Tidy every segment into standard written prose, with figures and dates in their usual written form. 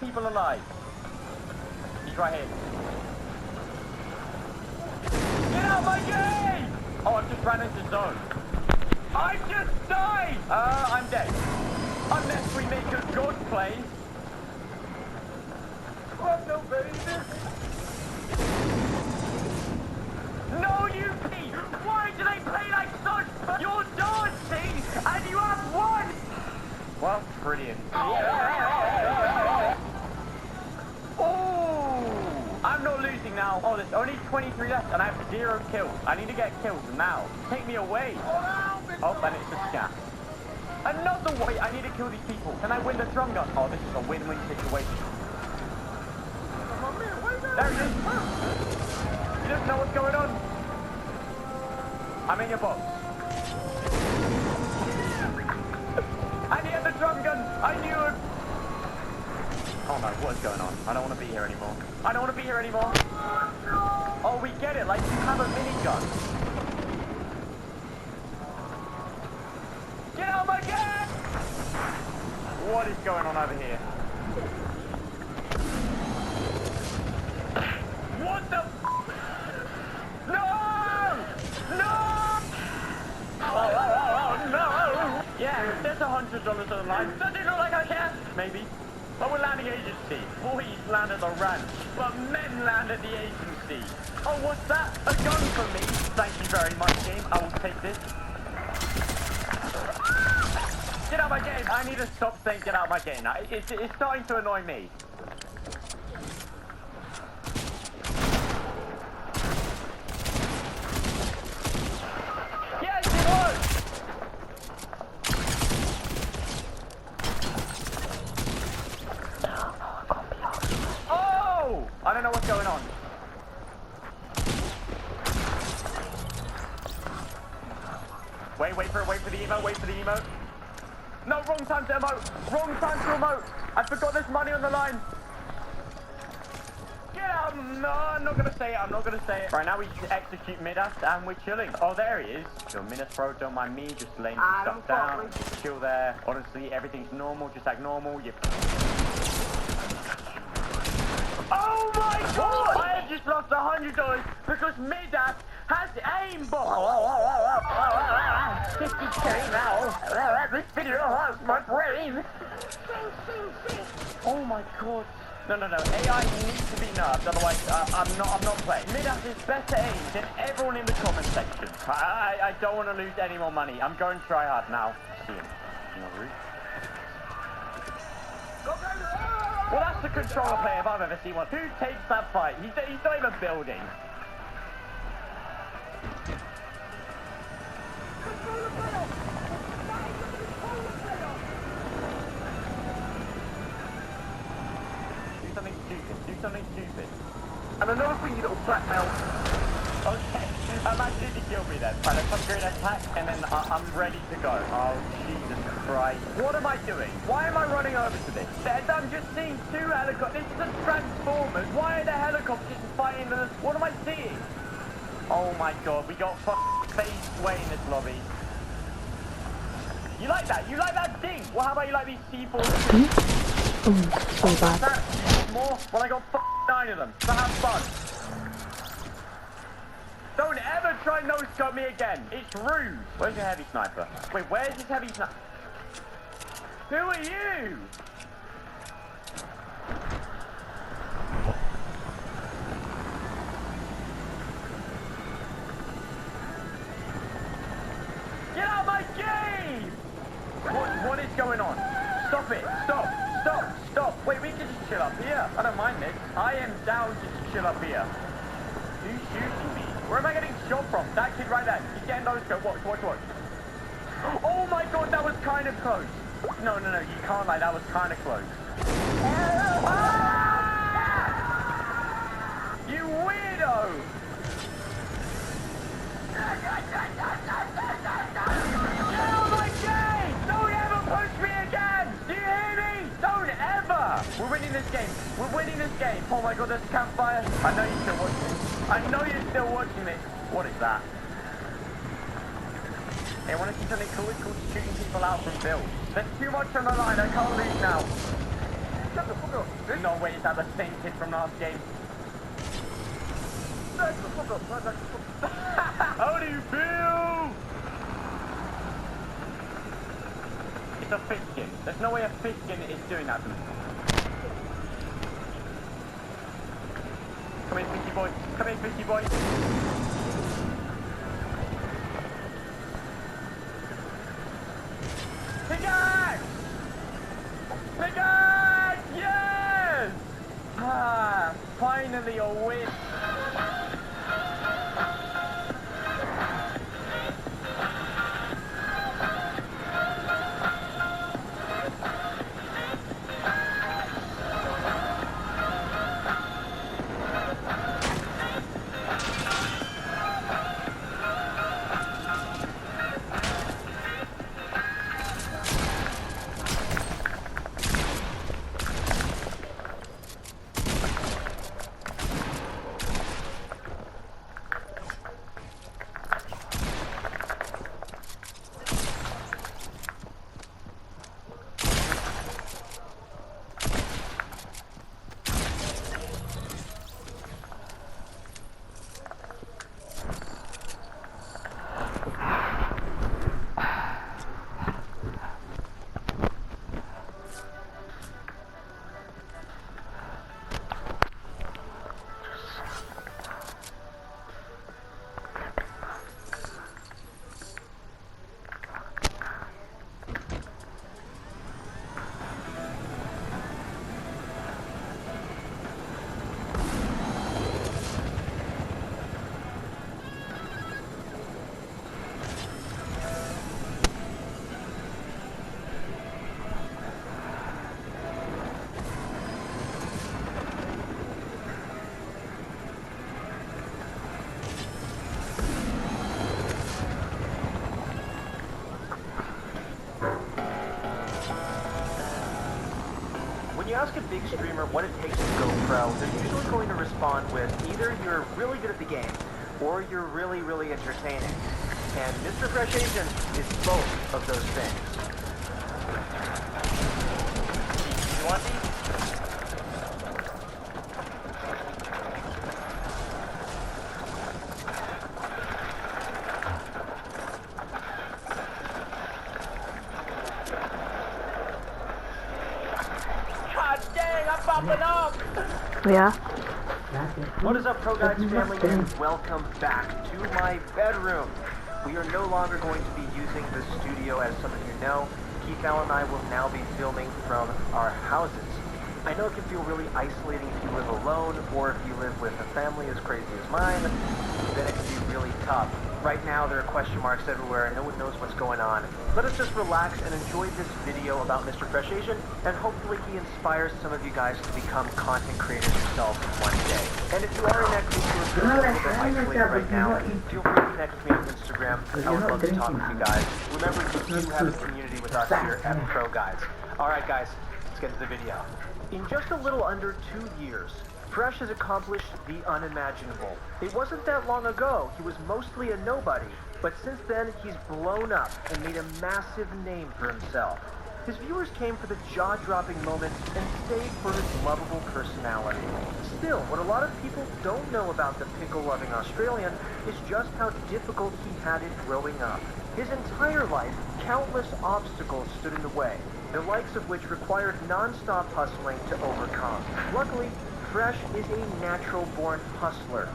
people alive. He's right here. Get out of my game! Oh, I've just ran into zone. I just died! I'm dead. Unless we make a good play. Oh, no, baby. No, you P! Why do they play like such? You're dancing, and you have won! Well, brilliant. Oh! I'm not losing now. Oh, there's only 23 left, and I have 0 kills. I need to get kills now. Take me away. Oh, and it's a scam. Another way. I need to kill these people. Can I win the drum gun? Oh, this is a win-win situation. There it is. You don't know what's going on. I'm in your box. I need the drum gun. I knew it. Oh no, what is going on? I don't want to be here anymore. I don't want to be here anymore. Oh, we get it. Like you have a minigun. Get out of my game! What is going on over here? What the? No! No! Oh, no! Yeah, there's $100 on the line. Does it look like I care? Maybe. But we're landing agency. Boys land at the ranch, but men land at the agency. Oh, what's that? A gun for me. Thank you very much, game. I will take this. Get out of my game. I need to stop saying get out of my game now. It's starting to annoy me. Yes, it was! Oh! I don't know what's going on. Wait for the emote, wait for the emote. No, wrong time to emote. Wrong time to emote. I forgot there's money on the line. Get out. No, I'm not going to say it. I'm not going to say it. Right now we just execute Midas and we're chilling. Oh, there he is. Yo, Midas, bro, don't mind me. Just laying some stuff down. Just chill there. Honestly, everything's normal. Just act normal. You... Oh, my God. I have just lost $100 because Midas has aimbot. 50k now. This video hurts my brain. Oh my god. No. AI needs to be nerfed, otherwise I'm not playing. Midas is better aim than everyone in the comment section. I don't want to lose any more money. I'm going try hard now. See him. No roof. Well, that's the controller player if I've ever seen one. Who takes that fight? He's not even building. Do something stupid. And another thing, you little black belt. Okay, imagine if you killed me then. Right, let's upgrade attack, and then I'm ready to go. Oh, Jesus Christ. What am I doing? Why am I running over to this? I'm just seeing 2 helicopters. This is a Transformers. Why are the helicopters fighting the... What am I seeing? Oh my god, we got face way in this lobby. You like that? You like that ding? Well, how about you like these C4? So bad. More? Well, I got 9 of them, so have fun. Don't ever try no-scope me again. It's rude. Where's your heavy sniper? Wait, where's this heavy sniper? Who are you? Get out of my game! What is going on? Stop it. Stop. Wait, we can just chill up here. I don't mind this. I am down to just chill up here. Who's shooting me? Where am I getting shot from? That kid right there. He's getting those go. Watch. Oh my god, that was kind of close. No, you can't lie. That was kind of close. Ah! You weirdo! We're winning this game. Oh my god, there's a campfire. I know you're still watching this. What is that? Hey, I want to see something cool. It's called shooting people out from builds. There's too much on the line. I can't lose now. No way, is that the same kid from last game? How do you feel? It's a fish skin. There's no way a fish skin is doing that to me. Come here, fishy boy. Come here, fishy boy. Pickaxe! Pickaxe! Yes! Ah, finally a win. When you ask a big streamer what it takes to go pro, they're usually going to respond with either you're really good at the game, or you're really, really entertaining. And Mr. Fresh Asian is both of those things. You want these? Yeah. What is up, Pro Guides family, and welcome back to my bedroom. We are no longer going to be using the studio, as some of you know. Keith Al and I will now be filming from our houses. I know it can feel really isolating if you live alone, or if you live with a family as crazy as mine, then it can be really tough. Right now, there are question marks everywhere, and no one knows what's going on. Let us just relax and enjoy this video about Mr. Fresh Asian, and hopefully he inspires some of you guys to become content creators yourself one day. And if you are in that group who is feeling a little bit isolated right now, feel free to connect me on Instagram. I would love to talk with you guys. Remember, you do have a community with us here at Pro Guides. Alright guys, let's get into the video. In just a little under 2 years, Fresh has accomplished the unimaginable. It wasn't that long ago he was mostly a nobody, but since then he's blown up and made a massive name for himself. His viewers came for the jaw-dropping moments and stayed for his lovable personality. Still, what a lot of people don't know about the pickle-loving Australian is just how difficult he had it growing up. His entire life, countless obstacles stood in the way, the likes of which required non-stop hustling to overcome. Luckily, Fresh is a natural-born hustler.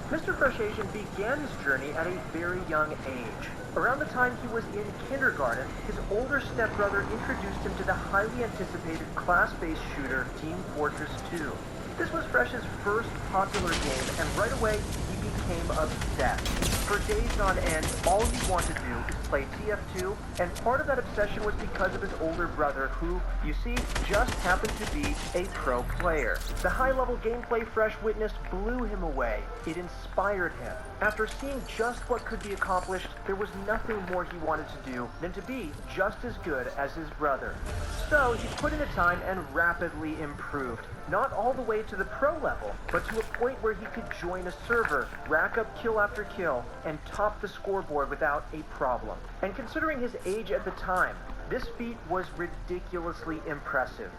Mr. Fresh Asian began his journey at a very young age. Around the time he was in kindergarten, his older stepbrother introduced him to the highly anticipated class-based shooter Team Fortress 2. This was Fresh's first popular game, and right away he became obsessed. For days on end, all he wanted to do is play TF2, and part of that obsession was because of his older brother who, you see, just happened to be a pro player. The high-level gameplay Fresh witnessed blew him away. It inspired him. After seeing just what could be accomplished, there was nothing more he wanted to do than to be just as good as his brother. So he put in the time and rapidly improved. Not all the way to the pro level, but to a point where he could join a server, rack up kill after kill, and top the scoreboard without a problem. And considering his age at the time, this feat was ridiculously impressive.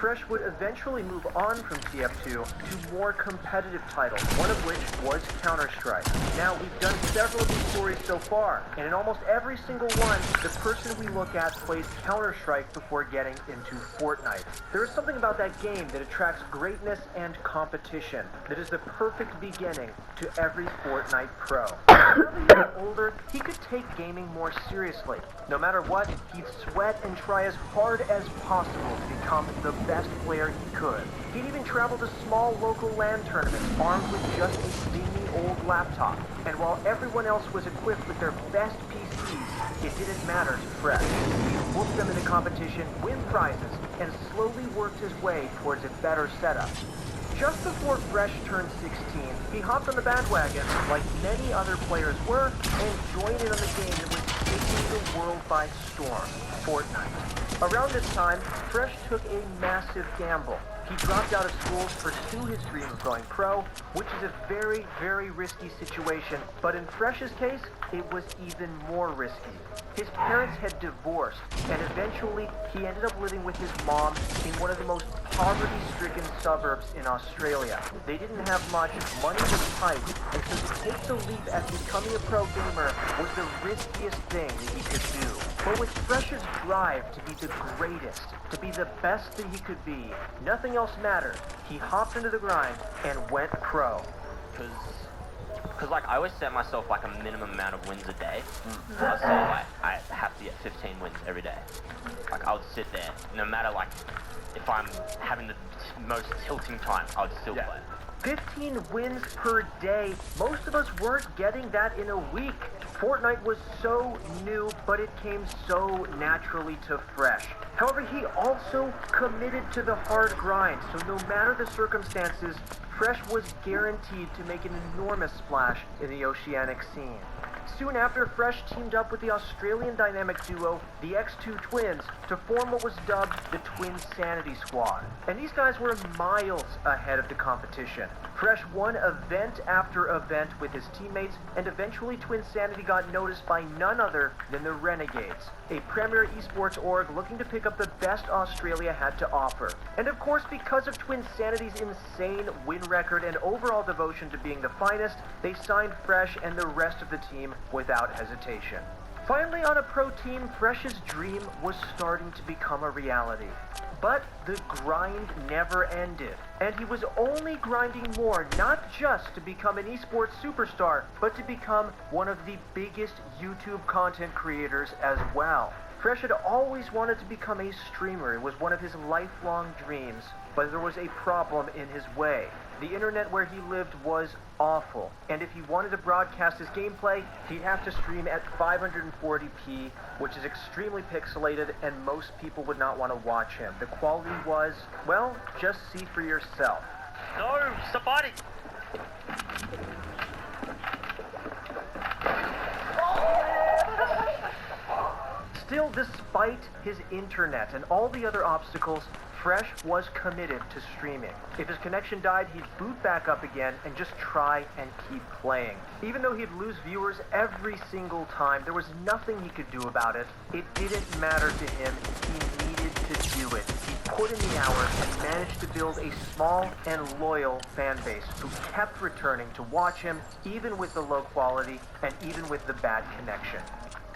Fresh would eventually move on from TF2 to more competitive titles, one of which was Counter-Strike. Now, we've done several of these stories so far, and in almost every single one, the person we look at plays Counter-Strike before getting into Fortnite. There is something about that game that attracts greatness and competition that is the perfect beginning to every Fortnite pro. Now that he got older, he could take gaming more seriously. No matter what, he'd sweat and try as hard as possible to become the best player he could. He'd even travel to small local LAN tournaments armed with just a dingy old laptop. And while everyone else was equipped with their best PCs, it didn't matter to Fresh. He whooped them in the competition, win prizes, and slowly worked his way towards a better setup. Just before Fresh turned 16, he hopped on the bandwagon, like many other players were, and joined in on the game that was taking the world by storm, Fortnite. Around this time, Fresh took a massive gamble. He dropped out of school to pursue his dream of going pro, which is a very, very risky situation, but in Fresh's case, it was even more risky. His parents had divorced, and eventually he ended up living with his mom in one of the most poverty-stricken suburbs in Australia. They didn't have much, money was tight, and so to take the leap at becoming a pro gamer was the riskiest thing that he could do. But with Fresh's drive to be the greatest, to be the best that he could be, nothing else mattered. He hopped into the grind and went pro. Because like I always set myself like a minimum amount of wins a day. So I'd say like I have to get 15 wins every day. Like I would sit there, no matter like if I'm having the most tilting time, I would still play. 15 wins per day. Most of us weren't getting that in a week. Fortnite was so new, but it came so naturally to Fresh. However, he also committed to the hard grind, so no matter the circumstances, Fresh was guaranteed to make an enormous splash in the oceanic scene. Soon after, Fresh teamed up with the Australian dynamic duo, the X2 Twins, to form what was dubbed the Twin Sanity Squad. And these guys were miles ahead of the competition. Fresh won event after event with his teammates, and eventually Twin Sanity got noticed by none other than the Renegades, a premier esports org looking to pick up the best Australia had to offer. And of course, because of Twin Sanity's insane win record and overall devotion to being the finest, they signed Fresh and the rest of the team without hesitation. Finally, on a pro team, Fresh's dream was starting to become a reality. But the grind never ended, and he was only grinding more, not just to become an esports superstar, but to become one of the biggest YouTube content creators as well. Fresh had always wanted to become a streamer. It was one of his lifelong dreams, but there was a problem in his way. The internet where he lived was awful, and if he wanted to broadcast his gameplay, he'd have to stream at 540p, which is extremely pixelated, and most people would not want to watch him. The quality was, well, just see for yourself. No, somebody! Still, despite his internet and all the other obstacles, Fresh was committed to streaming. If his connection died, he'd boot back up again and just try and keep playing. Even though he'd lose viewers every single time, there was nothing he could do about it. It didn't matter to him. He needed to do it. He put in the hours and managed to build a small and loyal fan base who kept returning to watch him, even with the low quality and even with the bad connection.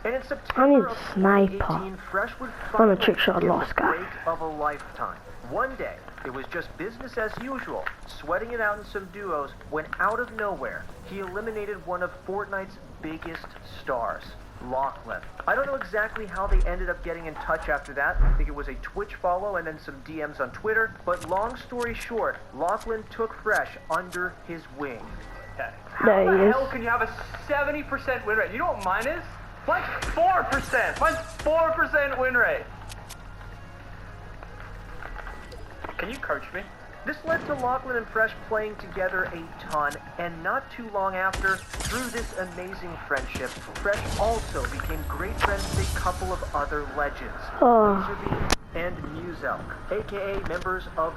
And in September of 2018, Fresh would finally trick shot get lost the guy. break of a lifetime. One day, it was just business as usual, sweating it out in some duos, when out of nowhere, he eliminated one of Fortnite's biggest stars, Lachlan. I don't know exactly how they ended up getting in touch after that. I think it was a Twitch follow and then some DMs on Twitter. But long story short, Lachlan took Fresh under his wing. There How he the is. hell can you have a 70% win rate? You know what mine is? Like 4%. Mine's 4% win rate. Can you coach me? This led to Lachlan and Fresh playing together a ton, and not too long after, through this amazing friendship, Fresh also became great friends with a couple of other legends, Oh. Laserbeam and Muselk, aka members of